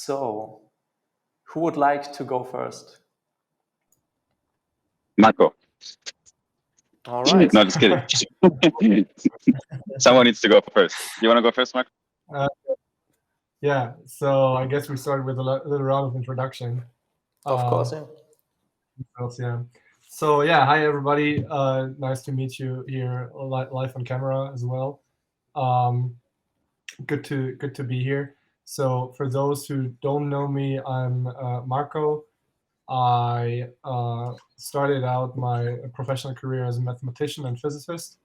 So, who would like to go first? Marco. All right. No, just kidding. Someone needs to go first. You want to go first, Marco? Yeah, so I guess we started with a little round of introduction. Of course, yeah. Yeah. So yeah, hi everybody. Nice to meet you here live on camera as well. Good to be here. So for those who don't know me, I'm Marco. I started out my professional career as a mathematician and physicist,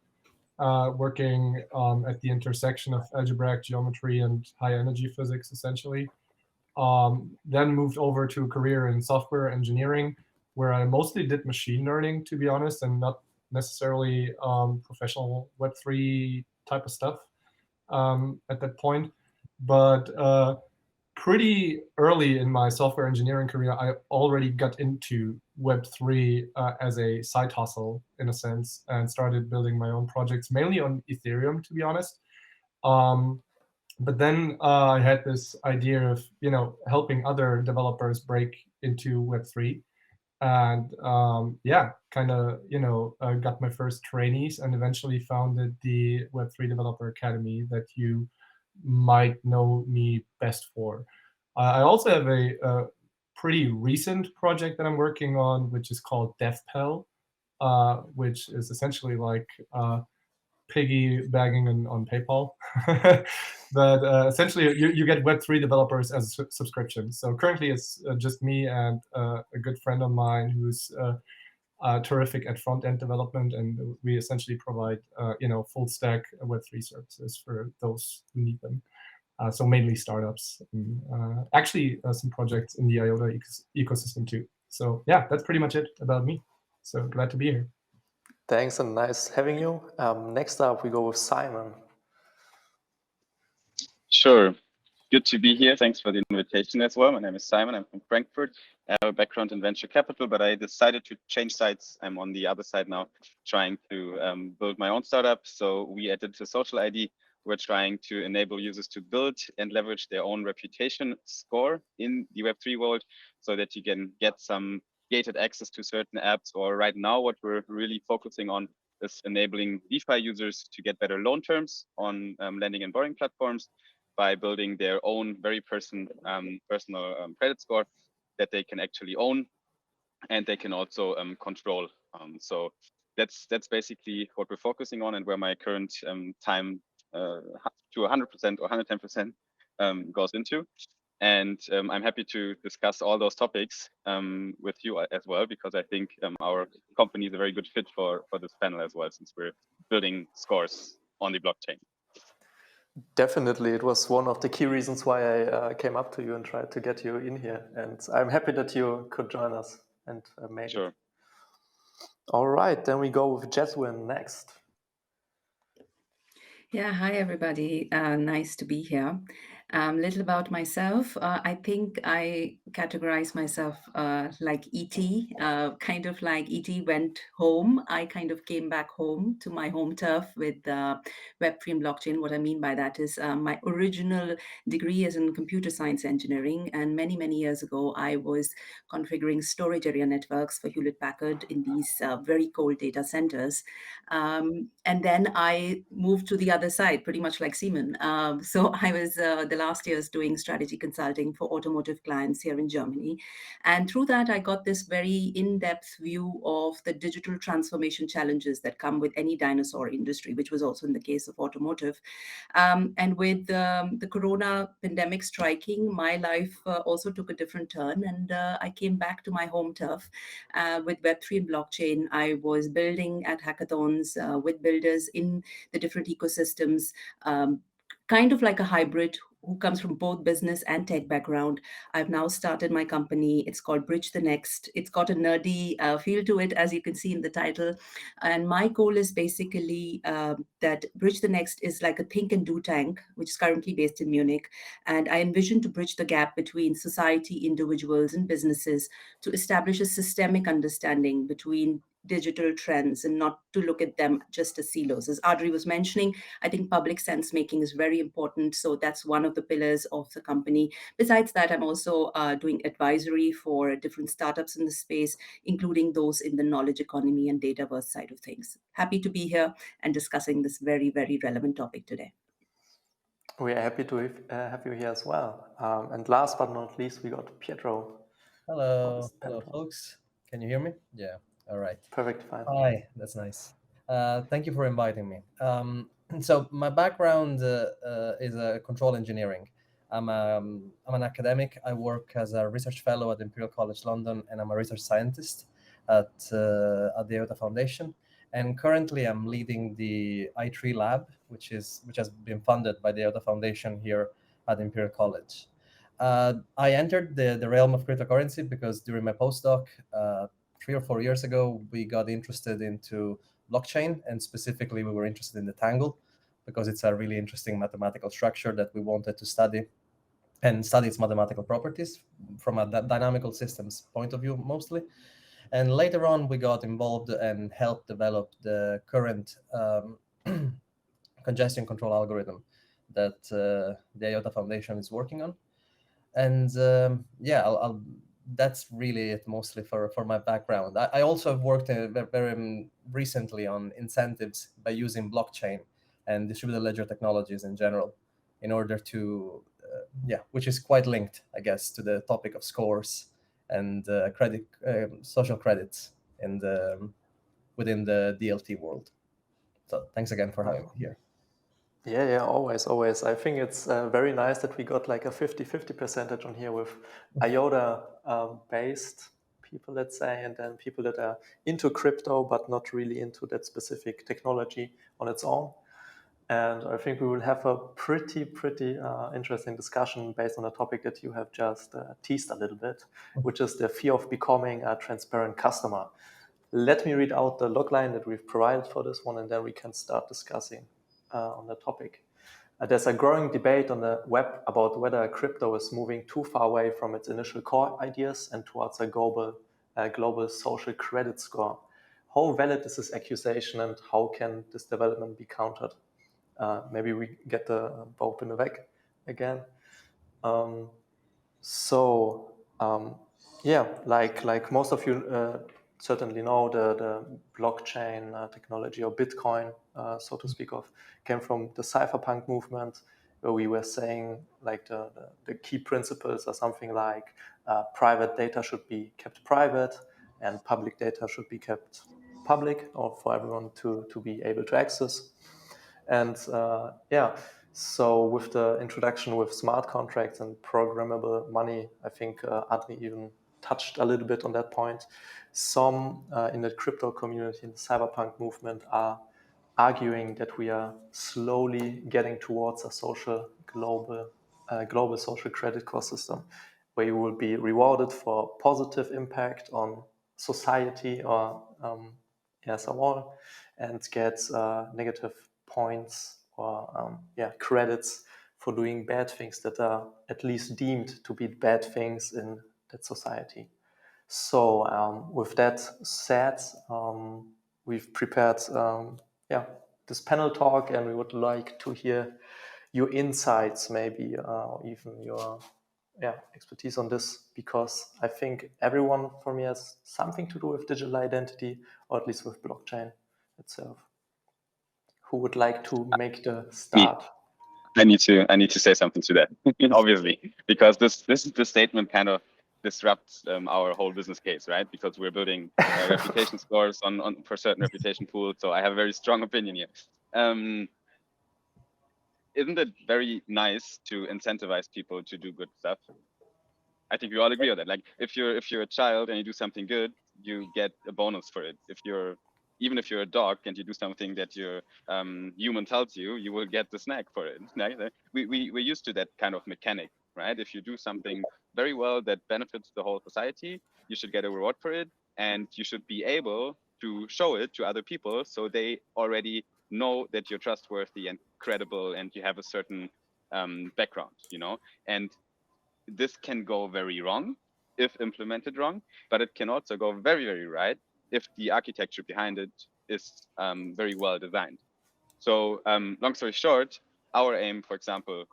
working at the intersection of algebraic geometry and high energy physics, essentially. Then moved over to a career in software engineering, where I mostly did machine learning, to be honest, and not necessarily professional Web3 type of stuff at that point. But pretty early in my software engineering career, I already got into Web3 as a side hustle, in a sense, and started building my own projects, mainly on Ethereum, to be honest. But then I had this idea of, helping other developers break into Web3. And yeah, kind of, got my first trainees and eventually founded the Web3 Developer Academy that you might know me best for. I also have a pretty recent project that I'm working on, which is called DevPel, which is essentially like piggybacking on PayPal. But essentially, you get Web3 developers as a subscription. So currently, it's just me and a good friend of mine who's terrific at front-end development, and we essentially provide full stack Web3 services for those who need them. So mainly startups, and, actually some projects in the IOTA ecosystem too. So yeah, that's pretty much it about me. So glad to be here. Thanks, and nice having you. Next up, we go with Simon. Sure. Good to be here. Thanks for the invitation as well. My name is Simon. I'm from Frankfurt. I have a background in venture capital, but I decided to change sides. I'm on the other side now, trying to build my own startup. So we at digitalsocial.id, we're trying to enable users to build and leverage their own reputation score in the Web3 world so that you can get some gated access to certain apps. Or right now, what we're really focusing on is enabling DeFi users to get better loan terms on lending and borrowing platforms by building their own very personal credit score that they can actually own, and they can also control. So that's basically what we're focusing on, and where my current time to 100% or 110% goes into. And I'm happy to discuss all those topics with you as well, because I think our company is a very good fit for this panel as well, since we're building scores on the blockchain. Definitely, it was one of the key reasons why I came up to you and tried to get you in here. And I'm happy that you could join us and made it. All right, then we go with Jasvin next. Yeah, hi everybody. Nice to be here. Little about myself. I think I categorize myself like E.T., kind of like E.T. went home. I kind of came back home to my home turf with Web3 and blockchain. What I mean by that is my original degree is in computer science engineering. And many, many years ago, I was configuring storage area networks for Hewlett Packard in these very cold data centers. And then I moved to the other side, pretty much like Simon. So I was the last years doing strategy consulting for automotive clients here in Germany. And through that, I got this very in-depth view of the digital transformation challenges that come with any dinosaur industry, which was also in the case of automotive. And with the corona pandemic striking, my life also took a different turn. And I came back to my home turf with Web3 and blockchain. I was building at hackathons with builders in the different ecosystems, kind of like a hybrid who comes from both business and tech background. I've now started my company. It's called bridge.the.NEXT. It's got a nerdy feel to it, as you can see in the title. And my goal is basically that bridge.the.NEXT is like a think and do tank, which is currently based in Munich. And I envision to bridge the gap between society, individuals, and businesses to establish a systemic understanding between digital trends and not to look at them just as silos. As Adri was mentioning, I think public sense making is very important. So that's one of the pillars of the company. Besides that, I'm also doing advisory for different startups in the space, including those in the knowledge economy and dataverse side of things. Happy to be here and discussing this very, very relevant topic today. We are happy to have you here as well. And last but not least, we got Pietro. Hello, folks. Can you hear me? Yeah. All right. Perfect. Fine. Hi. That's nice. Thank you for inviting me. So my background is control engineering. I'm an academic. I work as a research fellow at Imperial College London, and I'm a research scientist at the IOTA Foundation. And currently, I'm leading the i3 lab, which has been funded by the IOTA Foundation here at Imperial College. I entered the realm of cryptocurrency because during my postdoc 3 or 4 years ago, we got interested into blockchain, and specifically, we were interested in the Tangle because it's a really interesting mathematical structure that we wanted to study and study its mathematical properties from a dynamical systems point of view mostly. And later on, we got involved and helped develop the current congestion control algorithm that the IOTA Foundation is working on. And yeah, that's really it mostly for my background. I also have worked very recently on incentives by using blockchain and distributed ledger technologies in general in order to, which is quite linked, I guess, to the topic of scores and social credits within the DLT world. So thanks again for having me here. Yeah, always. I think it's very nice that we got like a 50-50 percentage on here with IOTA-based people, let's say, and then people that are into crypto but not really into that specific technology on its own. And I think we will have a pretty interesting discussion based on a topic that you have just teased a little bit, which is the fear of becoming a transparent customer. Let me read out the logline that we've provided for this one, and then we can start discussing on the topic. There's a growing debate on the web about whether crypto is moving too far away from its initial core ideas and towards a global social credit score. How valid is this accusation, and how can this development be countered? Maybe we get the Bob in the back again. Like most of you certainly know, the blockchain technology, or Bitcoin, so to speak of, came from the cypherpunk movement, where we were saying like the key principles are something like private data should be kept private and public data should be kept public, or for everyone to be able to access. And so with the introduction with smart contracts and programmable money, I think Adri even touched a little bit on that point. Some in the crypto community, in the cyberpunk movement, are arguing that we are slowly getting towards a global social credit core system, where you will be rewarded for positive impact on society or so on, and get negative points or credits for doing bad things that are at least deemed to be bad things in that society. So with that said, we've prepared this panel talk, and we would like to hear your insights, maybe even your expertise on this, because I think everyone for me has something to do with digital identity, or at least with blockchain itself. Who would like to make the start? I need to say something to that, obviously, because this statement kind of disrupts our whole business case, right? Because we're building reputation scores for certain reputation pools. So I have a very strong opinion here. Isn't it very nice to incentivize people to do good stuff? I think we all agree on that. Like if you're a child and you do something good, you get a bonus for it. Even if you're a dog and you do something that your human tells you, you will get the snack for it. We're used to that kind of mechanic, right? If you do something very well that benefits the whole society, you should get a reward for it, and you should be able to show it to other people so they already know that you're trustworthy and credible and you have a certain background, and this can go very wrong if implemented wrong, but it can also go very, very right if the architecture behind it is very well designed. So long story short, our aim, for example,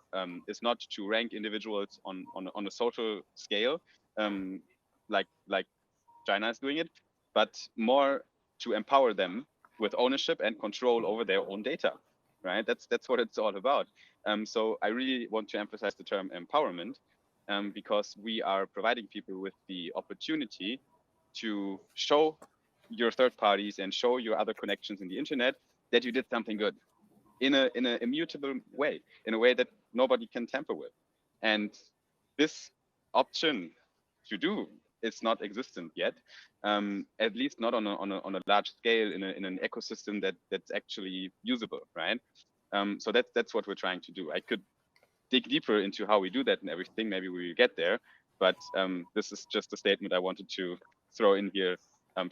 is not to rank individuals on a social scale, like China is doing it, but more to empower them with ownership and control over their own data, right? That's what it's all about. So I really want to emphasize the term empowerment, because we are providing people with the opportunity to show your third parties and show your other connections in the internet that you did something good in a immutable way, in a way that nobody can tamper with. And this option to do is not existent yet, at least not on a large scale in an ecosystem that's actually usable, right? So that's what we're trying to do. I could dig deeper into how we do that and everything. Maybe we will get there, but this is just a statement I wanted to throw in here.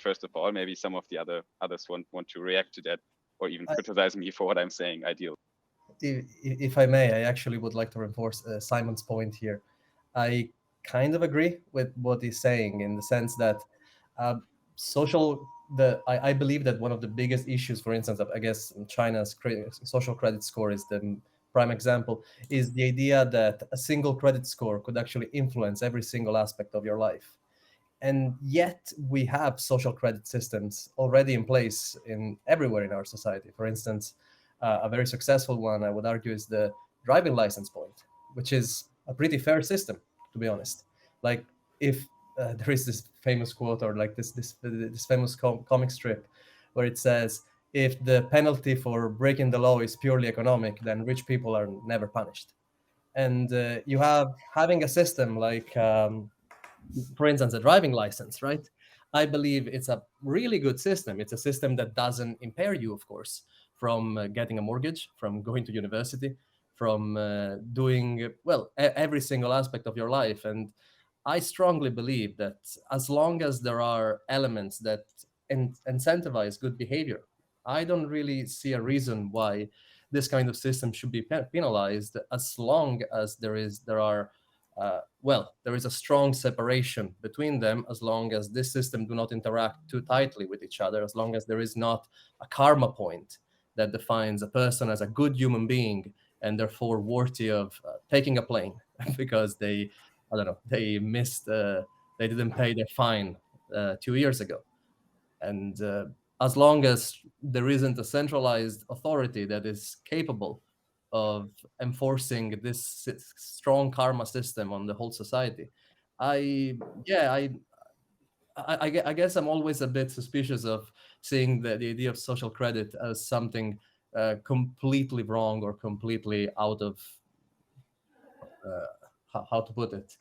First of all, maybe some of the others want to react to that or even criticize me for what I'm saying. Ideal. If I may, I actually would like to reinforce Simon's point here. I kind of agree with what he's saying in the sense that I believe that one of the biggest issues, for instance, I guess China's social credit score is the prime example, is the idea that a single credit score could actually influence every single aspect of your life. And yet we have social credit systems already in place everywhere in our society. For instance, a very successful one, I would argue, is the driving license point, which is a pretty fair system, to be honest. Like if there is this famous quote or like this famous comic strip where it says, if the penalty for breaking the law is purely economic, then rich people are never punished. And you having a system like, for instance, a driving license, right? I believe it's a really good system. It's a system that doesn't impair you, of course, from getting a mortgage, from going to university, from doing, well, every single aspect of your life. And I strongly believe that as long as there are elements that incentivize good behavior, I don't really see a reason why this kind of system should be penalized, as long as there is a strong separation between them, as long as this system do not interact too tightly with each other, as long as there is not a karma point that defines a person as a good human being and therefore worthy of taking a plane because they didn't pay their fine 2 years ago. And as long as there isn't a centralized authority that is capable of enforcing this strong karma system on the whole society, I guess I'm always a bit suspicious of seeing the idea of social credit as something completely wrong or completely out of how to put it.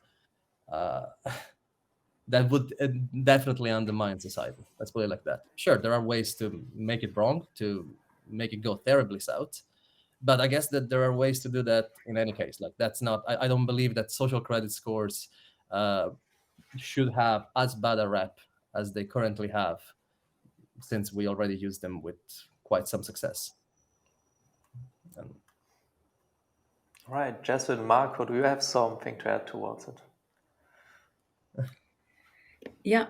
That would definitely undermine society. Let's put it like that. Sure, there are ways to make it wrong, to make it go terribly south, but I guess that there are ways to do that in any case. Like that's not. I don't believe that social credit scores should have as bad a rep as they currently have, since we already use them with quite some success. Right, Jasvin, Marco, do you have something to add towards it? Yeah,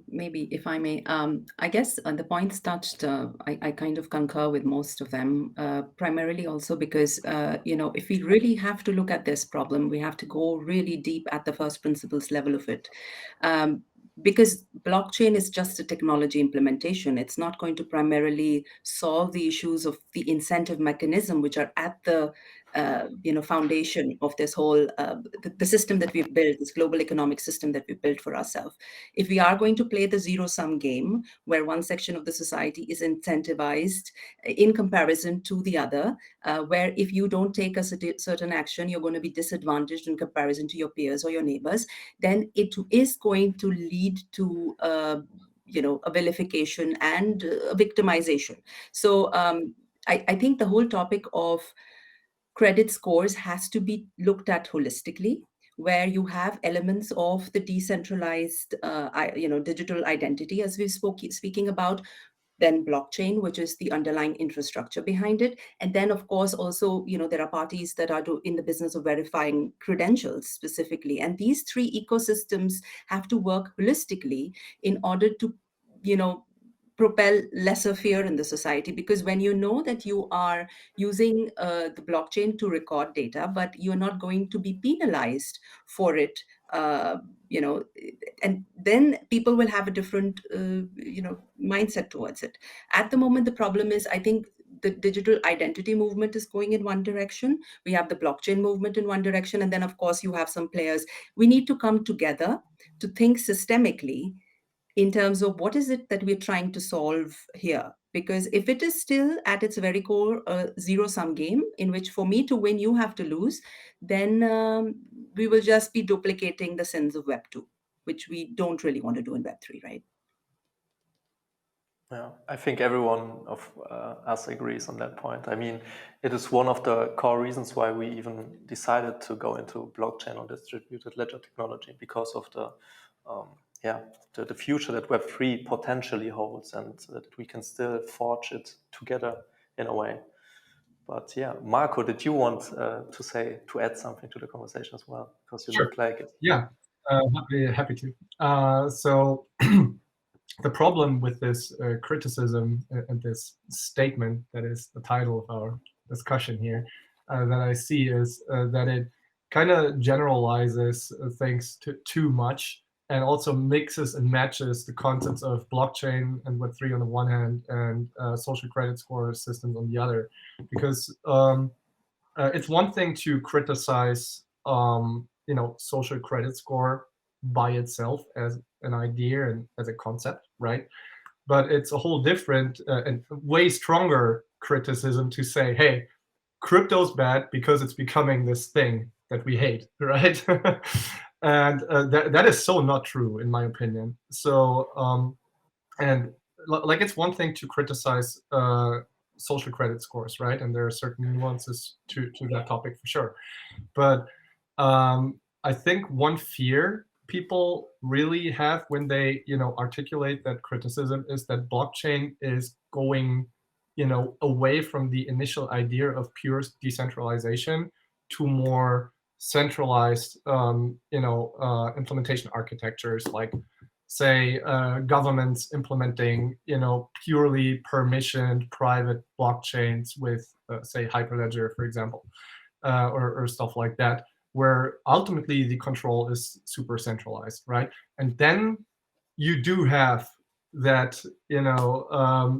maybe if I may. I guess the points touched, I kind of concur with most of them, primarily also because, if we really have to look at this problem, we have to go really deep at the first principles level of it. Because blockchain is just a technology implementation. It's not going to primarily solve the issues of the incentive mechanism, which are at the foundation of this whole the system that we've built, this global economic system that we built for ourselves. If we are going to play the zero-sum game, where one section of the society is incentivized in comparison to the other, where if you don't take a certain action, you're going to be disadvantaged in comparison to your peers or your neighbors, then it is going to lead to a vilification and a victimization. So I think the whole topic of credit scores has to be looked at holistically, where you have elements of the decentralized, digital identity, as we've speaking about, then blockchain, which is the underlying infrastructure behind it. And then, of course, also, there are parties that are in the business of verifying credentials specifically. And these three ecosystems have to work holistically in order to, propel lesser fear in the society, because when you know that you are using the blockchain to record data, but you're not going to be penalized for it, and then people will have a different mindset towards it. At the moment, the problem is, I think the digital identity movement is going in one direction. We have the blockchain movement in one direction, and then of course you have some players. We need to come together to think systemically in terms of what is it that we're trying to solve here. Because if it is still at its very core a zero-sum game in which for me to win, you have to lose, then we will just be duplicating the sins of Web 2, which we don't really want to do in Web 3, right? Yeah, I think everyone of us agrees on that point. I mean, it is one of the core reasons why we even decided to go into blockchain or distributed ledger technology, because of the future that Web3 potentially holds, and that we can still forge it together in a way. But yeah, Marco, did you want to add something to the conversation as well? Because you Sure. look like it. Yeah, happy to. So the problem with this criticism and this statement that is the title of our discussion here that I see is that it kind of generalizes things too much, and also mixes and matches the concepts of blockchain and Web3 on the one hand, and social credit score systems on the other. Because it's one thing to criticize social credit score by itself as an idea and as a concept, right? But it's a whole different and way stronger criticism to say, hey, crypto's bad because it's becoming this thing that we hate, right? And that is so not true, in my opinion. So, and like, it's one thing to criticize social credit scores, right? And there are certain nuances to that topic for sure. But I think one fear people really have when they articulate that criticism is that blockchain is going away from the initial idea of pure decentralization to more centralized implementation architectures, like say governments implementing purely permissioned private blockchains with say Hyperledger, for example, or stuff like that, where ultimately the control is super centralized, right? And then you do have that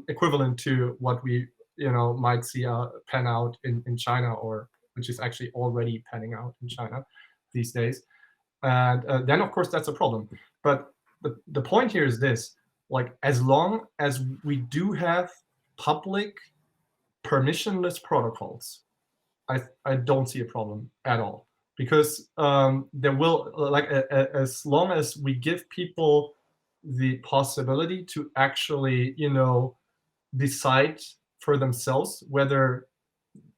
equivalent to what we might see pan out in China, or which is actually already panning out in China these days. And then of course that's a problem. But the point here is this: like, as long as we do have public permissionless protocols, I don't see a problem at all, because there will, like, as long as we give people the possibility to actually decide for themselves whether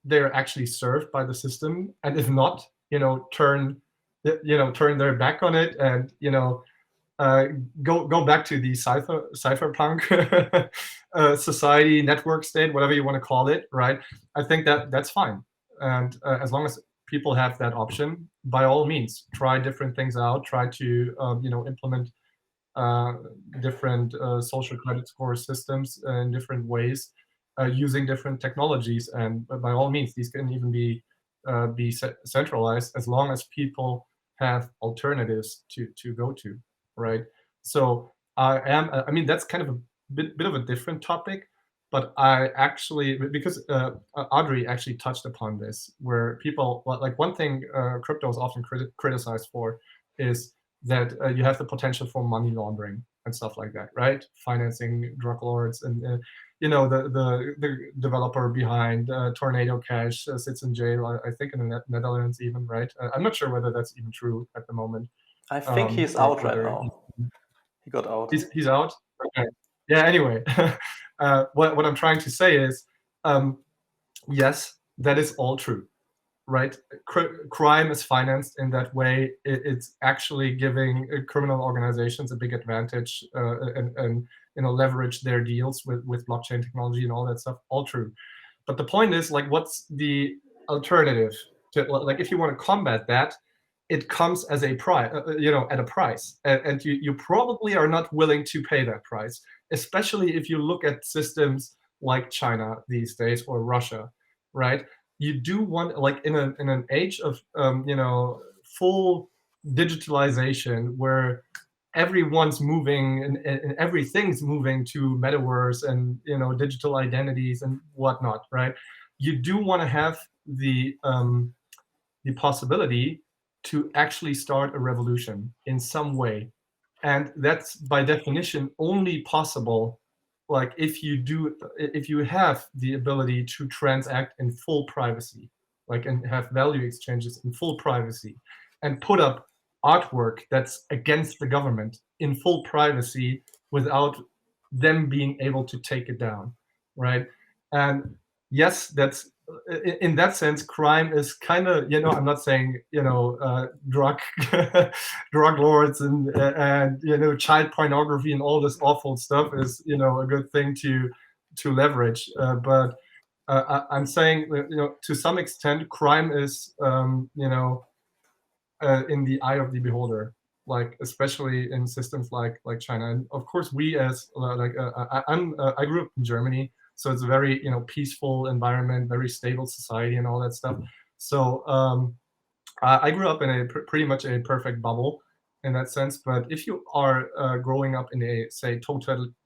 they're actually served by the system, and if not, turn their back on it, and go back to the cypherpunk society, network state, whatever you want to call it, right? I think that's fine. And as long as people have that option, by all means, try different things out. Try to implement different social credit score systems in different ways, using different technologies. And by all means, these can even be centralized, as long as people have alternatives to go to, right? So I mean, that's kind of a bit of a different topic. But I actually, because Audrey actually touched upon this, where people, like, one thing crypto is often criticized for is that you have the potential for money laundering and stuff like that, right? Financing drug lords, and the developer behind Tornado Cash sits in jail, I think in the Netherlands even, right? I'm not sure whether that's even true at the moment. I think he's out right now. He got out. He's out? Okay. Yeah, anyway. What I'm trying to say is, yes, that is all true, right? Crime is financed in that way. It's actually giving criminal organizations a big advantage and leverage their deals with blockchain technology and all that stuff. All true. But the point is, like, what's the alternative to, like, if you want to combat that, it comes as a price, at a price, and you probably are not willing to pay that price. especially if you look at systems like China these days or Russia, right? You do want, like in an age of full digitalization where everyone's moving and everything's moving to metaverse and digital identities and whatnot, right? You do want to have the possibility to actually start a revolution in some way, and that's by definition only possible like if you have the ability to transact in full privacy, like, and have value exchanges in full privacy, and put up artwork that's against the government in full privacy without them being able to take it down, right? And yes, that's in that sense, crime is kind of, I'm not saying, drug drug lords and child pornography and all this awful stuff is, a good thing to leverage. But I'm saying, to some extent, crime is, in the eye of the beholder, like especially in systems like China. And of course, we as I grew up in Germany. So it's a very peaceful environment, very stable society, and all that stuff. So I grew up in a pretty much a perfect bubble in that sense. But if you are growing up in a, say,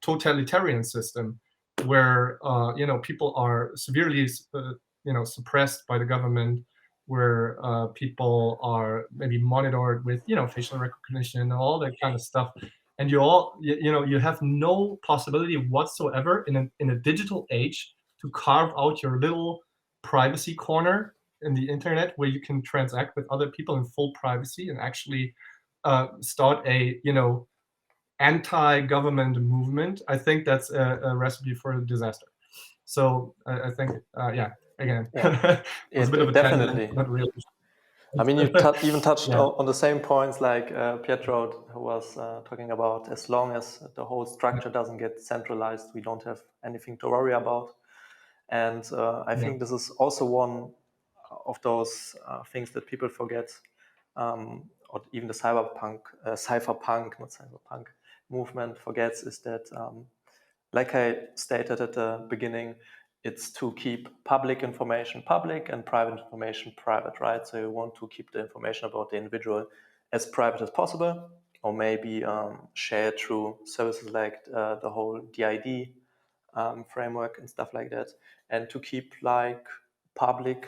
totalitarian system where people are severely suppressed by the government, where people are maybe monitored with facial recognition and all that kind of stuff, and you have no possibility whatsoever in a digital age to carve out your little privacy corner in the internet where you can transact with other people in full privacy and actually start a anti-government movement. I think that's a recipe for a disaster. So I think again, it's a bit of a definitely tangent, not really. I mean, you even touched on the same points like Pietro, who was talking about, as long as the whole structure doesn't get centralized, we don't have anything to worry about. And I think this is also one of those things that people forget, or even the cypherpunk movement forgets, is that, like I stated at the beginning, it's to keep public information public and private information private, right? So you want to keep the information about the individual as private as possible, or maybe share it through services like the whole DID framework and stuff like that, and to keep like public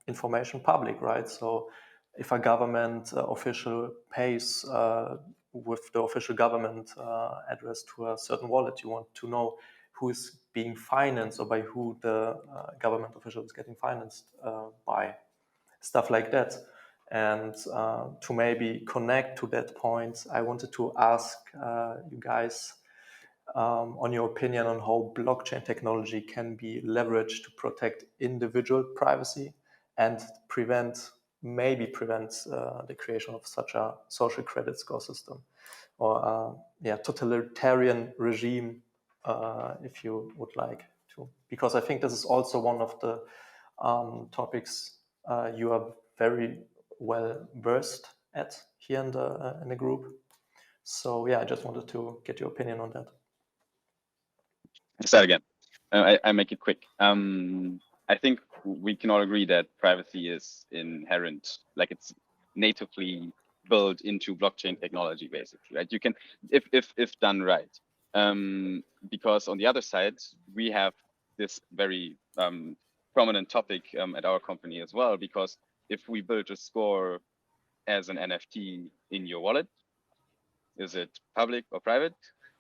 information public, right? So if a government official pays with the official government address to a certain wallet, you want to know who is being financed or by who the government official is getting financed by, stuff like that. And to maybe connect to that point, I wanted to ask you guys on your opinion on how blockchain technology can be leveraged to protect individual privacy and maybe prevent the creation of such a social credit score system, or totalitarian regime, if you would like to. Because I think this is also one of the topics you are very well versed at here in the group. So I just wanted to get your opinion on that. Start again. I make it quick. I think we can all agree that privacy is inherent, like it's natively built into blockchain technology, basically, right? You can, if done right, because on the other side, we have this very prominent topic at our company as well, because if we build a score as an NFT in your wallet, is it public or private?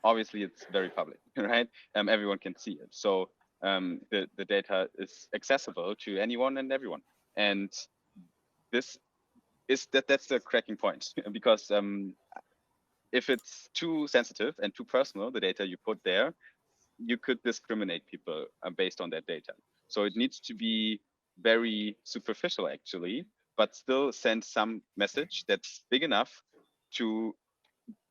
Obviously, it's very public, right? Everyone can see it. So the data is accessible to anyone and everyone. And this is that's the cracking point, because if it's too sensitive and too personal, the data you put there, you could discriminate people based on that data. So it needs to be very superficial, actually, but still send some message that's big enough to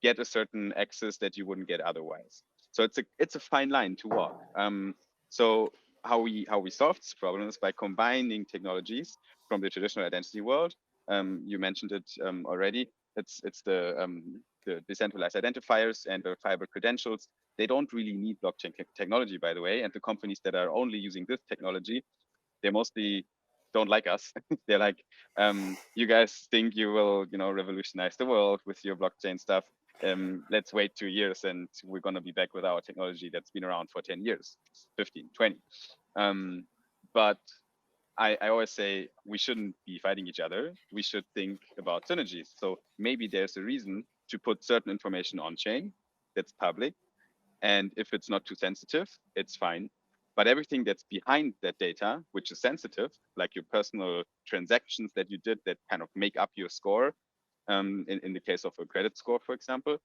get a certain access that you wouldn't get otherwise. So it's a fine line to walk. So how we solve this problem is by combining technologies from the traditional identity world. You mentioned it already. It's the decentralized identifiers and verifiable credentials they don't really need blockchain technology, by the way. And the companies that are only using this technology, they mostly don't like us. They're like, you guys think you will, revolutionize the world with your blockchain stuff. Let's wait 2 years and we're going to be back with our technology that's been around for 10 years, 15, 20. But I always say we shouldn't be fighting each other. We should think about synergies. So maybe there's a reason to put certain information on chain that's public. And if it's not too sensitive, it's fine. But everything that's behind that data, which is sensitive, like your personal transactions that you did that kind of make up your score, in the case of a credit score, for example,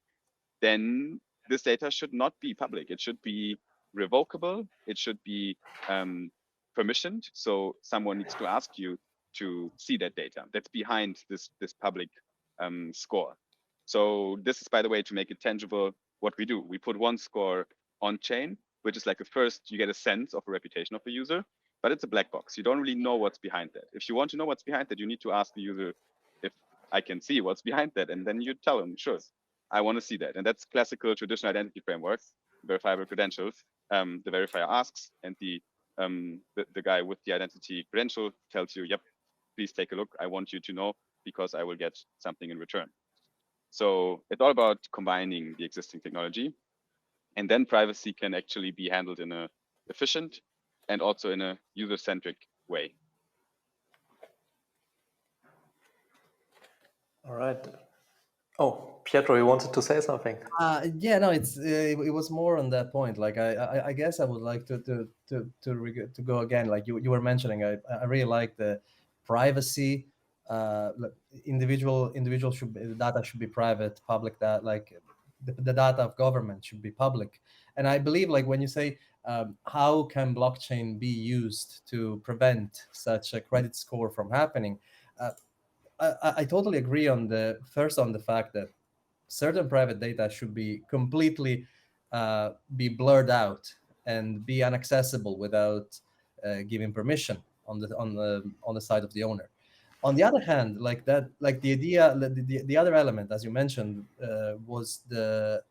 then this data should not be public. It should be revocable. It should be permissioned. So someone needs to ask you to see that data that's behind this public score. So this is, by the way, to make it tangible, what we do. We put one score on chain, which is like a first, you get a sense of a reputation of the user, but it's a black box. You don't really know what's behind that. If you want to know what's behind that, you need to ask the user if I can see what's behind that. And then you tell them, sure, I want to see that. And that's classical traditional identity frameworks, verifiable credentials. The verifier asks, and the guy with the identity credential tells you, yep, please take a look. I want you to know because I will get something in return. So it's all about combining the existing technology, and then privacy can actually be handled in a efficient and also in a user-centric way. All right. Oh, Pietro, you wanted to say something? Yeah, no, it was more on that point. Like I guess I would like to go again. Like you were mentioning, I really like the privacy. Individual should be, the data should be private. Public that like the data of government should be public. And I believe like when you say how can blockchain be used to prevent such a credit score from happening, I totally agree on the fact that certain private data should be completely be blurred out and be inaccessible without giving permission on the side of the owner. On the other hand, like the idea, the other element, as you mentioned, was that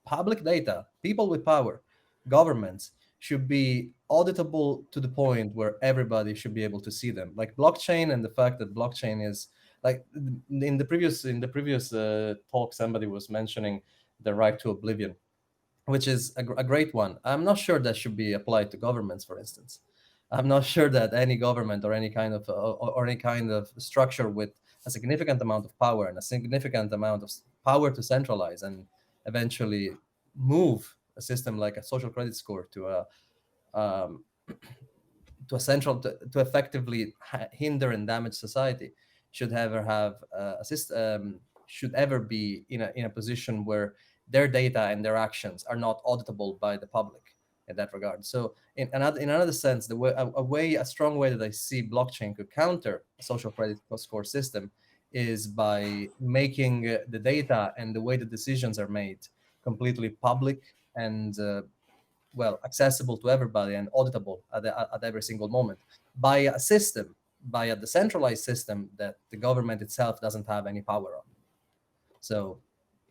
public data, people with power, governments, should be auditable to the point where everybody should be able to see them. Like blockchain, and the fact that blockchain is like in the previous talk, somebody was mentioning the right to oblivion, which is a great one. I'm not sure that should be applied to governments, for instance. I'm not sure that any government or any kind of structure with a significant amount of power and a significant amount of power to centralize and eventually move a system like a social credit score to a central to effectively hinder and damage society should ever have a system should ever be in a position where their data and their actions are not auditable by the public in that regard. So in another sense, a strong way that I see blockchain could counter a social credit score system is by making the data and the way the decisions are made completely public and accessible to everybody and auditable at every single moment by a decentralized system that the government itself doesn't have any power on. So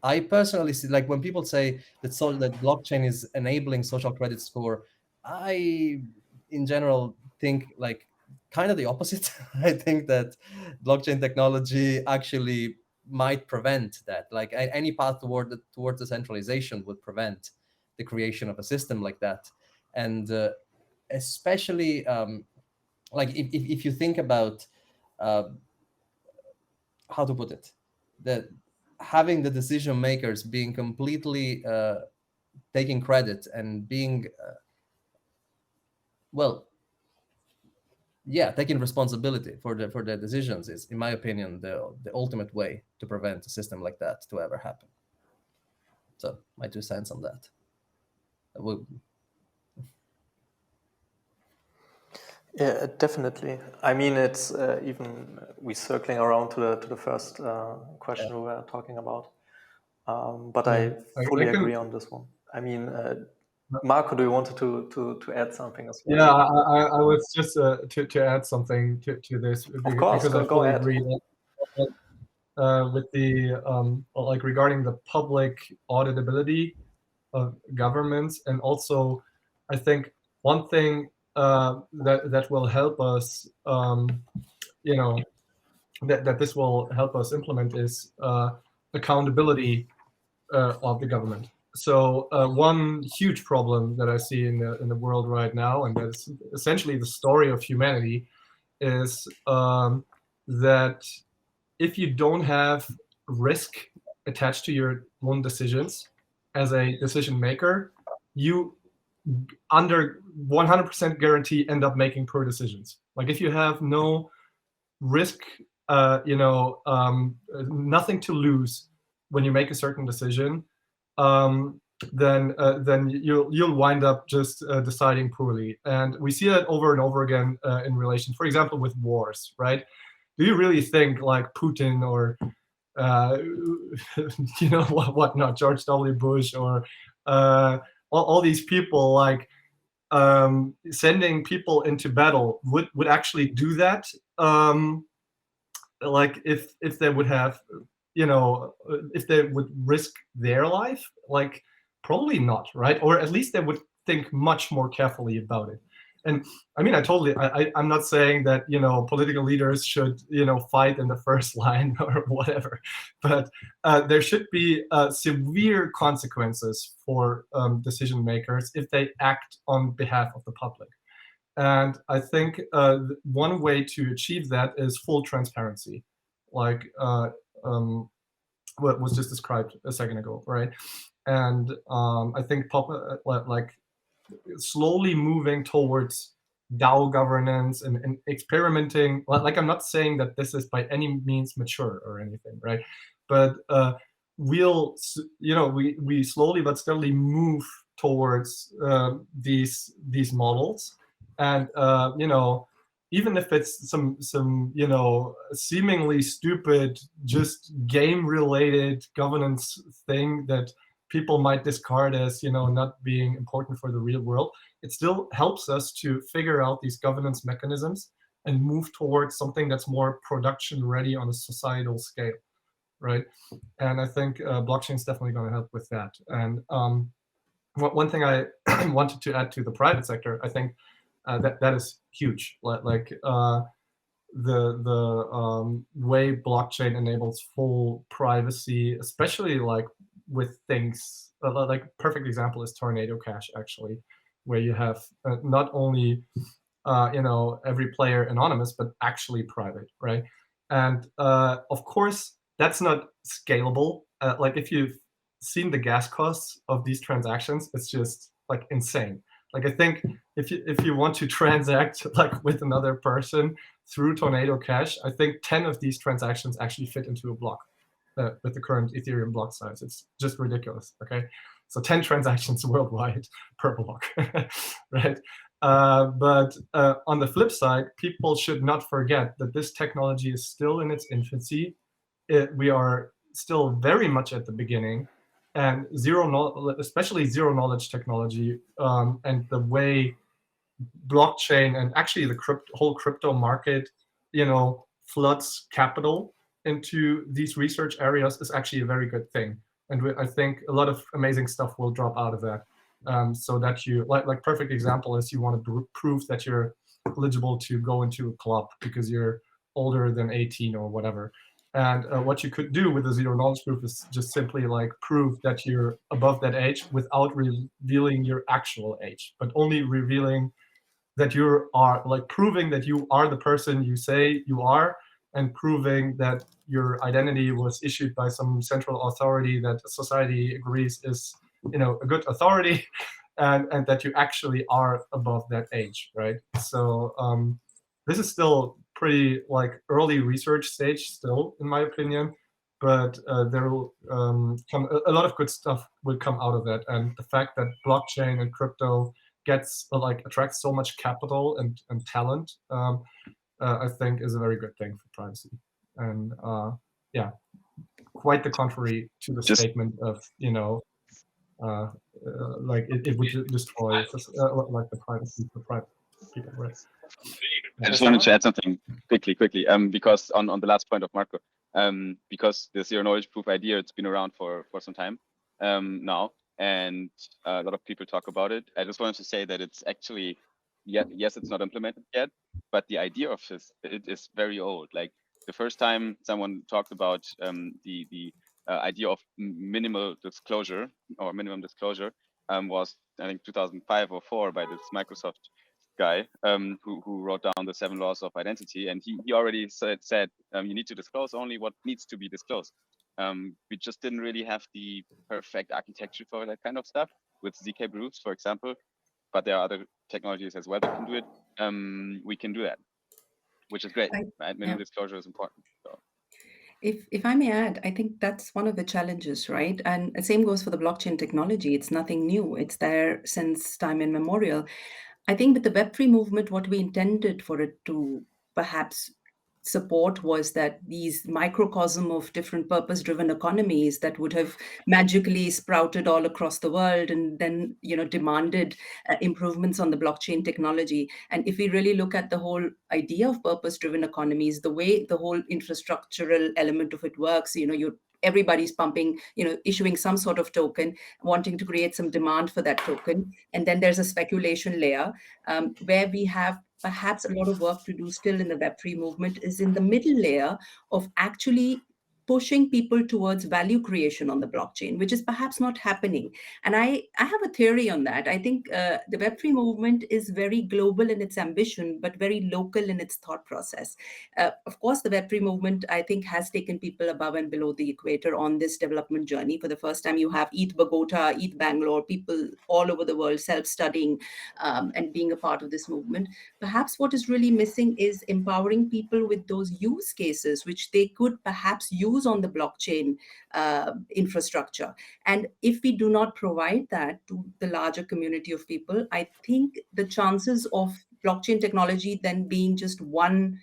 I personally see, like when people say that blockchain is enabling social credit score, I in general think like kind of the opposite. I think that blockchain technology actually might prevent that. Like any path towards decentralization would prevent the creation of a system like that. And especially like if you think about how to put it, that having the decision makers being completely taking credit and being taking responsibility for their decisions is, in my opinion, the ultimate way to prevent a system like that to ever happen. So my 2 cents on that. Yeah, definitely. I mean, it's even we circling around to the first question we were talking about. But I fully agree on this one. I mean, Marco, do you want to add something as well? Yeah, I was just to add something to this. Of course, because I go fully ahead. agree. with the like regarding the public auditability of governments, and also I think one thing that will help us, you know, that this will help us implement is accountability of the government. So one huge problem that I see in the world right now, and that's essentially the story of humanity, is that if you don't have risk attached to your own decisions as a decision maker, you under 100% guarantee end up making poor decisions. Like if you have no risk, nothing to lose when you make a certain decision, then you'll wind up just deciding poorly. And we see that over and over again in relation, for example, with wars, right? Do you really think like Putin or whatnot, George W. Bush or all these people, like sending people into battle would actually do that? Like if they would have, if they would risk their life, like probably not, right? Or at least they would think much more carefully about it. And I mean, I'm not saying that, political leaders should, fight in the first line or whatever, but there should be severe consequences for decision makers if they act on behalf of the public. And I think one way to achieve that is full transparency, like what was just described a second ago, right? And I think like slowly moving towards DAO governance and experimenting. Like I'm not saying that this is by any means mature or anything, right? But we slowly but steadily move towards these models, and even if it's some seemingly stupid, just game-related governance thing that people might discard as not being important for the real world, it still helps us to figure out these governance mechanisms and move towards something that's more production ready on a societal scale, right? And I think blockchain is definitely going to help with that. And one thing I wanted to add to the private sector, I think that is huge. Like the way blockchain enables full privacy, especially like with things like perfect example is Tornado Cash, actually, where you have not only every player anonymous, but actually private, right? And of course that's not scalable. Like if you've seen the gas costs of these transactions, it's just like insane. Like I think if you want to transact like with another person through Tornado Cash, I think 10 of these transactions actually fit into a block with the current Ethereum block size. It's just ridiculous. Okay, so 10 transactions worldwide per block, right? But on the flip side, people should not forget that this technology is still in its infancy. We are still very much at the beginning. And especially zero knowledge technology, and the way blockchain and actually the whole crypto market, floods capital into these research areas is actually a very good thing. And I think a lot of amazing stuff will drop out of that. So that you like perfect example is you want to prove that you're eligible to go into a club because you're older than 18 or whatever. And what you could do with the zero knowledge proof is just simply like prove that you're above that age without revealing your actual age, but only revealing that you are, like proving that you are the person you say you are, and proving that your identity was issued by some central authority that society agrees is a good authority, and that you actually are above that age, right? So this is still pretty like early research stage still, in my opinion, but there will come a lot of good stuff will come out of that. And the fact that blockchain and crypto attracts so much capital and talent, I think is a very good thing for privacy. And yeah, quite the contrary to the statement of like it would destroy like the privacy for private here, right? I just wanted to add something quickly, because on the last point of Marco, because the zero knowledge proof idea, it's been around for some time now, and a lot of people talk about it. I just wanted to say that it's actually, yes, it's not implemented yet, but the idea of this, it is very old. Like the first time someone talked about the idea of minimal disclosure or minimum disclosure was, I think, 2005 or 4 by this Microsoft guy who wrote down the 7 laws of identity, and he already said you need to disclose only what needs to be disclosed. We just didn't really have the perfect architecture for that kind of stuff with ZK proofs, for example, but there are other technologies as well that can do it. We can do that, which is great, right? Minimum disclosure is important. So. If I may add, I think that's one of the challenges, right? And the same goes for the blockchain technology. It's nothing new. It's there since time immemorial. I think with the Web3 movement, what we intended for it to perhaps support was that these microcosm of different purpose-driven economies that would have magically sprouted all across the world and then, demanded improvements on the blockchain technology. And if we really look at the whole idea of purpose-driven economies, the way the whole infrastructural element of it works, everybody's pumping, issuing some sort of token, wanting to create some demand for that token. And then there's a speculation layer where we have perhaps a lot of work to do still in the Web3 movement is in the middle layer of actually pushing people towards value creation on the blockchain, which is perhaps not happening. And I have a theory on that. I think the Web3 movement is very global in its ambition, but very local in its thought process. Of course, the Web3 movement, I think, has taken people above and below the equator on this development journey. For the first time, you have ETH Bogota, ETH Bangalore, people all over the world self-studying and being a part of this movement. Perhaps what is really missing is empowering people with those use cases, which they could perhaps use on the blockchain infrastructure. And if we do not provide that to the larger community of people, I think the chances of blockchain technology then being just one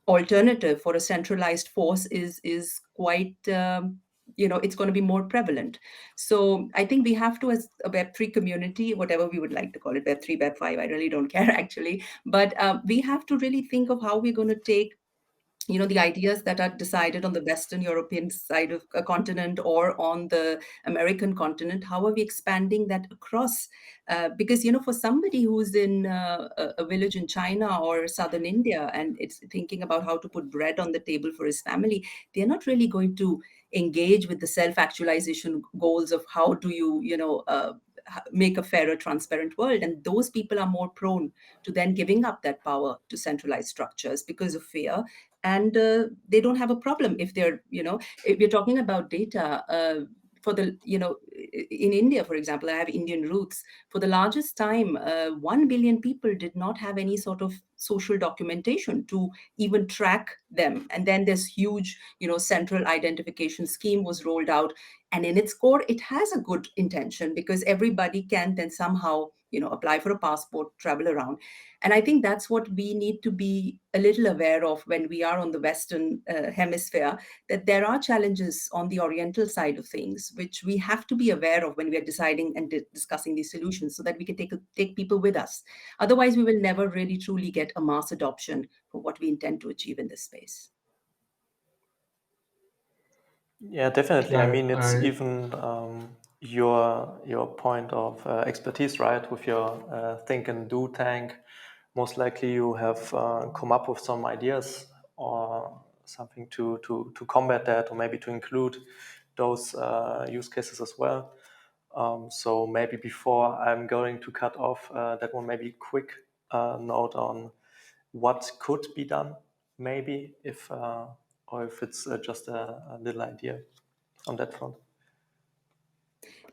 alternative for a centralized force is quite it's going to be more prevalent. So I think we have to, as a Web3 community, whatever we would like to call it, Web3, Web5, I really don't care actually, but we have to really think of how we're going to take the ideas that are decided on the Western European side of a continent or on the American continent. How are we expanding that across? Because, for somebody who's in a village in China or Southern India and it's thinking about how to put bread on the table for his family, they're not really going to engage with the self-actualization goals of how do you, make a fairer, transparent world. And those people are more prone to then giving up that power to centralized structures because of fear. And they don't have a problem if they're, if we're talking about data, for the, in India, for example, I have Indian roots. For the largest time, 1 billion people did not have any sort of social documentation to even track them. And then this huge, central identification scheme was rolled out. And in its core, it has a good intention because everybody can then somehow, apply for a passport, travel around. And I think that's what we need to be a little aware of when we are on the Western hemisphere, that there are challenges on the Oriental side of things, which we have to be aware of when we are deciding and discussing these solutions so that we can take people with us. Otherwise, we will never really truly get a mass adoption for what we intend to achieve in this space. Yeah, definitely. I mean, it's even your point of expertise, right? With your think and do tank, most likely you have come up with some ideas or something to combat that, or maybe to include those use cases as well. So maybe before I'm going to cut off that one, maybe quick note on what could be done, maybe if or if it's just a little idea on that front.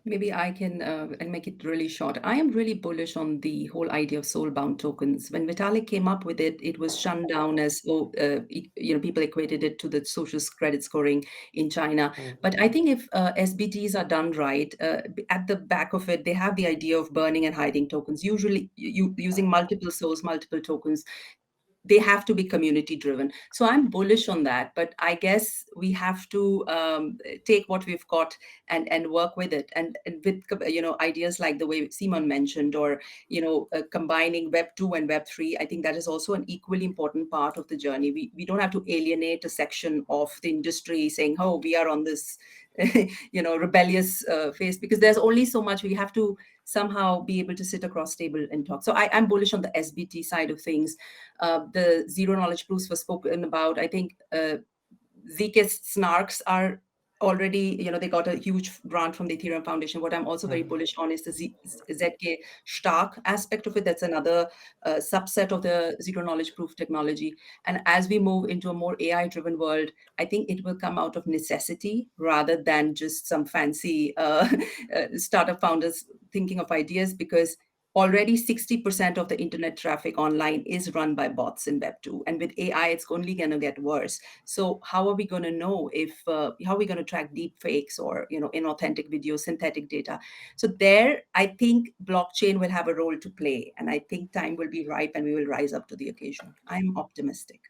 Maybe I can and make it really short. I am really bullish on the whole idea of soul-bound tokens. When Vitalik came up with it, it was shunned down as, people equated it to the social credit scoring in China. But I think if SBTs are done right, at the back of it, they have the idea of burning and hiding tokens, usually using multiple souls, multiple tokens. they have to be community driven. So I'm bullish on that, but I guess we have to take what we've got and work with it, and with ideas like the way Simon mentioned, or combining Web 2 and Web 3. I think that is also an equally important part of the journey. We don't have to alienate a section of the industry saying, oh, we are on this rebellious phase, because there's only so much. We have to somehow be able to sit across table and talk. So I'm bullish on the SBT side of things. The zero knowledge proofs were spoken about. I think ZK snarks are already, they got a huge grant from the Ethereum Foundation. What I'm also very bullish on is the ZK Stark aspect of it. That's another subset of the zero knowledge proof technology. And as we move into a more AI-driven world, I think it will come out of necessity rather than just some fancy startup founders thinking of ideas, because already 60% of the internet traffic online is run by bots in Web 2. And with AI, it's only going to get worse. So how are we going to know how are we going to track deep fakes or, inauthentic videos, synthetic data? So there, I think blockchain will have a role to play. And I think time will be ripe and we will rise up to the occasion. I'm optimistic.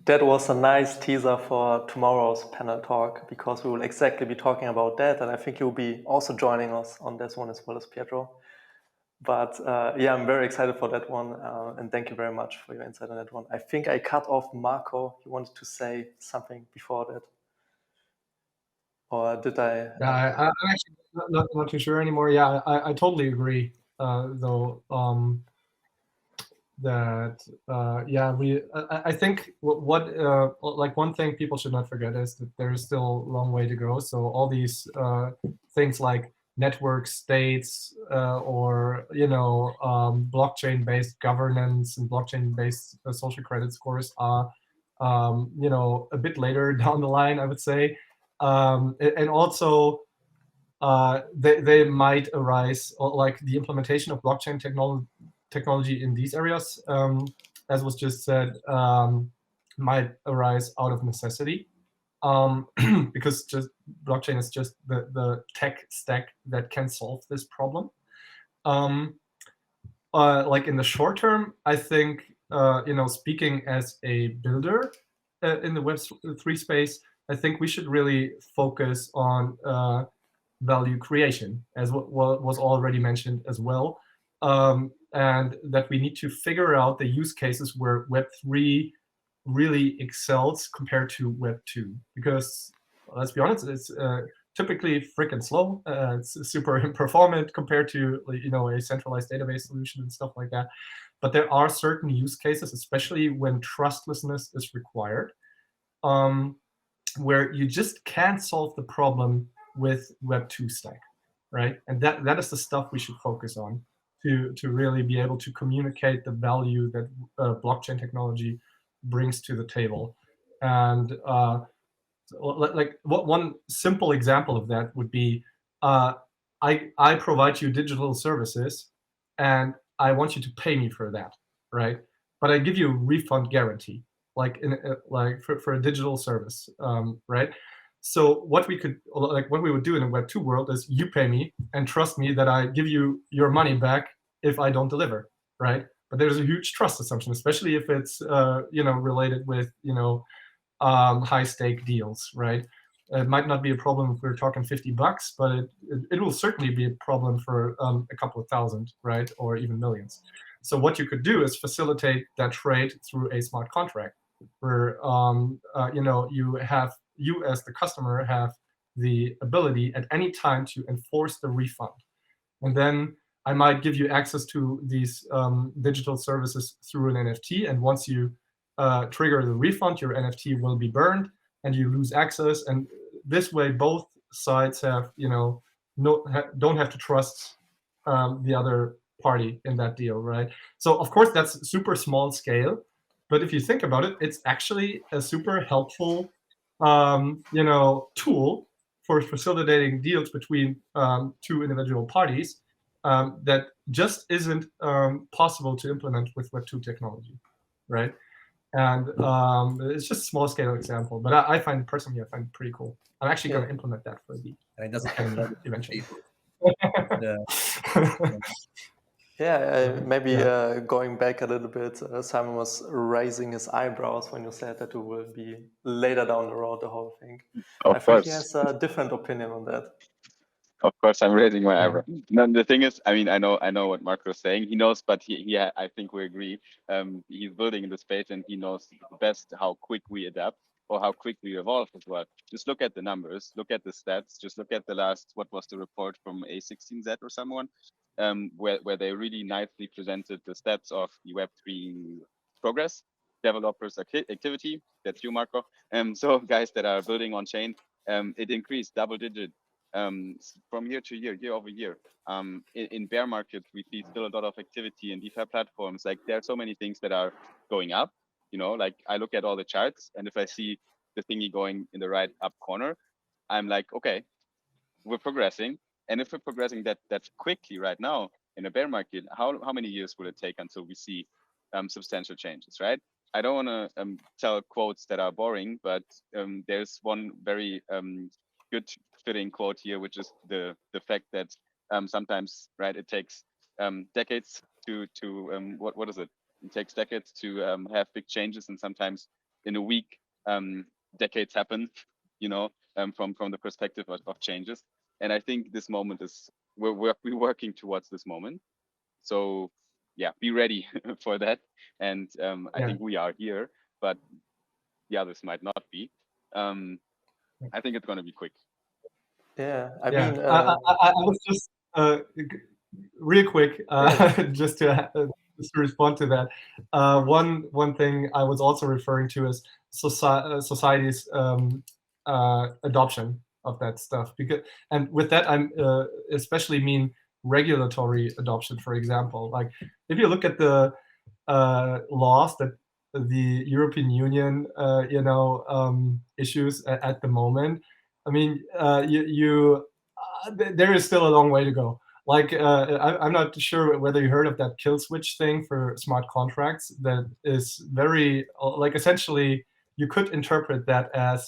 That was a nice teaser for tomorrow's panel talk, because we will exactly be talking about that. And I think you'll be also joining us on this one as well as Pietro. But yeah, I'm very excited for that one. And thank you very much for your insight on that one. I think I cut off Marco. You wanted to say something before that? Or did I? Yeah, I'm actually not too sure anymore. Yeah, I totally agree, though, that, I think what like one thing people should not forget is that there's still a long way to go. So all these things like network states or blockchain-based governance and blockchain-based social credit scores are a bit later down the line, I would say, and also they might arise, like the implementation of blockchain technology in these areas, as was just said, might arise out of necessity. Because just blockchain is just the tech stack that can solve this problem. Like in the short term, I think, speaking as a builder in the Web3 space, I think we should really focus on value creation, as what was already mentioned as well. And that we need to figure out the use cases where Web3 really excels compared to Web 2, because let's be honest, it's typically freaking slow. It's super imperformant compared to a centralized database solution and stuff like that. But there are certain use cases, especially when trustlessness is required, where you just can't solve the problem with Web 2 stack, right? And that is the stuff we should focus on to really be able to communicate the value that blockchain technology brings to the table. And like one simple example of that would be, I provide you digital services and I want you to pay me for that, right? But I give you a refund guarantee, like for a digital service, right? So what we would do in a Web 2 world is you pay me and trust me that I give you your money back if I don't deliver, right? But there's a huge trust assumption, especially if it's related with high stake deals, right? It might not be a problem if we're talking $50, but it will certainly be a problem for a couple of thousand, right, or even millions. So what you could do is facilitate that trade through a smart contract, where you as the customer have the ability at any time to enforce the refund, and then I might give you access to these digital services through an NFT, and once you trigger the refund, your NFT will be burned and you lose access. And this way, both sides have, don't have to trust the other party in that deal, right? So of course that's super small scale, but if you think about it, it's actually a super helpful, tool for facilitating deals between two individual parties that just isn't possible to implement with Web 2 technology, right? And it's just a small scale example, but I find personally it pretty cool. I'm actually going to implement that for the and it doesn't eventually. yeah. Yeah, maybe going back a little bit, Simon was raising his eyebrows when you said that it will be later down the road, the whole thing. I think he has a different opinion on that. Of course, I'm raising my eyebrow. No, the thing is, I mean, I know what Marco's saying. He knows, but I think we agree. He's building in the space, and he knows best how quick we adapt or how quick we evolve as well. Just look at the numbers, look at the stats. Just look at the last, what was the report from A16Z or someone, where they really nicely presented the stats of the Web3 progress, developers activity. That's you, Marco. So guys that are building on chain, it increased double-digit. From year to year, year over year. In bear markets, we see still a lot of activity in DeFi platforms. Like there are so many things that are going up. You know, like I look at all the charts, and if I see the thingy going in the right up corner, I'm like, okay, we're progressing. And if we're progressing that quickly right now in a bear market, how many years will it take until we see substantial changes, right? I don't want to tell quotes that are boring, but there's one very good fitting quote here, which is the fact that sometimes, right, it takes decades to what is it? It takes decades to have big changes, and sometimes in a week decades happen, you know, from the perspective of changes. And I think this moment is we're working towards this moment. So yeah, be ready for that. And I think we are here, but the others might not be. I think it's going to be quick. Yeah, I mean, I was just real quick, just to respond to that. One thing I was also referring to is society's adoption of that stuff. And with that, I'm especially mean regulatory adoption. For example, like if you look at the laws that the European Union, issues at the moment. I mean, there is still a long way to go. Like, I'm not sure whether you heard of that kill switch thing for smart contracts. That is very, like, essentially, you could interpret that as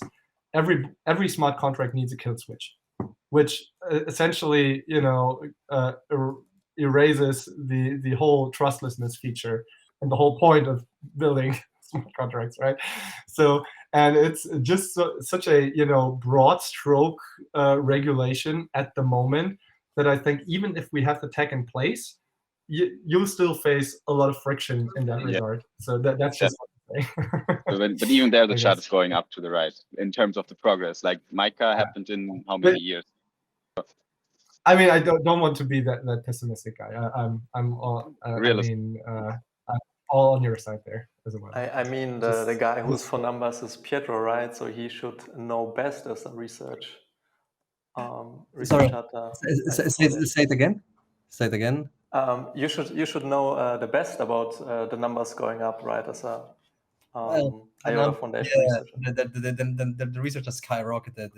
every smart contract needs a kill switch, which essentially, erases the whole trustlessness feature and the whole point of building smart contracts, right? So, and it's just such a broad stroke regulation at the moment that I think even if we have the tech in place, you'll still face a lot of friction in that regard. So that's just but even there, the chart is going up to the right in terms of the progress. Like Mica happened in how many years? I mean, I don't want to be that pessimistic guy. I'm all, I'm all on your side there as well. I mean, the guy who's for numbers is Pietro, right? So he should know best as a research. Sorry, say it again. Say it again. You should know the best about the numbers going up, right? As a IOTA Foundation researcher. The research has skyrocketed.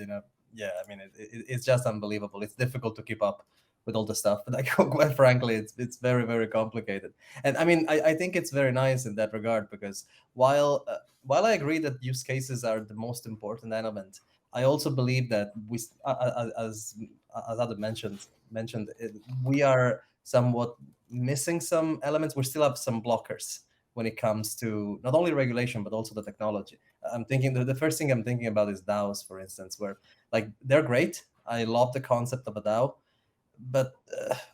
Yeah, I mean, it's just unbelievable. It's difficult to keep up with all the stuff, but quite frankly, it's very, very complicated. And I mean, I think it's very nice in that regard, because while I agree that use cases are the most important element, I also believe that we, as Adam mentioned, we are somewhat missing some elements. We still have some blockers when it comes to not only regulation, but also the technology. I'm thinking the first thing I'm thinking about is DAOs, for instance, where like they're great. I love the concept of a DAO, but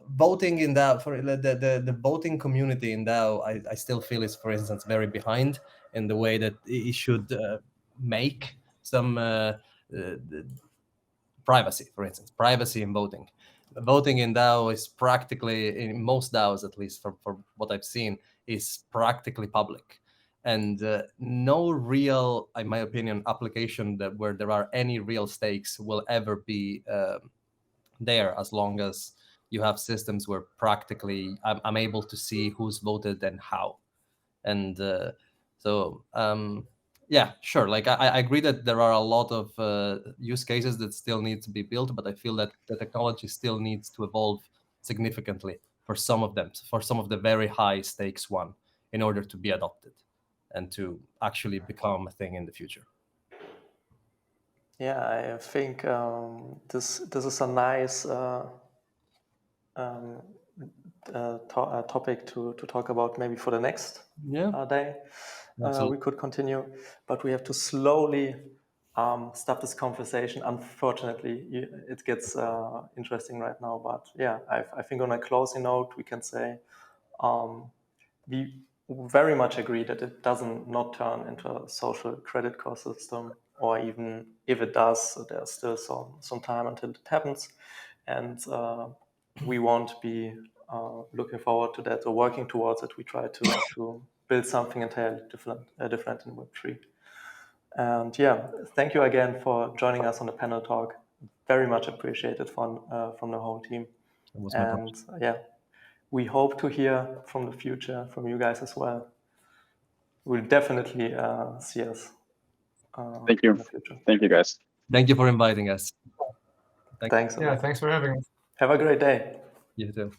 voting in DAO, for the voting community in DAO, I still feel is, for instance, very behind in the way that it should make some privacy, for instance, privacy in voting. Voting in DAO is practically, in most DAOs at least, for what I've seen, is practically public. And no real, in my opinion, application where there are any real stakes will ever be there, as long as you have systems where practically I'm able to see who's voted and how. And yeah, sure. Like I agree that there are a lot of use cases that still need to be built, but I feel that the technology still needs to evolve significantly for some of them, for some of the very high stakes one, in order to be adopted and to actually become a thing in the future. Yeah, I think this is a nice topic to talk about maybe for the next day. We could continue, but we have to slowly stop this conversation. Unfortunately, it gets interesting right now. But yeah, I think on a closing note, we can say we very much agree that it doesn't not turn into a social credit score system, or even if it does, there's still some time until it happens. And we won't be looking forward to that or working towards it. We try to build something entirely different in Web3. And yeah, thank you again for joining us on the panel talk. Very much appreciated from the whole team. And yeah, we hope to hear from the future from you guys as well. We'll definitely see us. Thank you. In the future. Thank you, guys. Thank you for inviting us. Thanks. Yeah, thanks for having us. Have a great day. You too.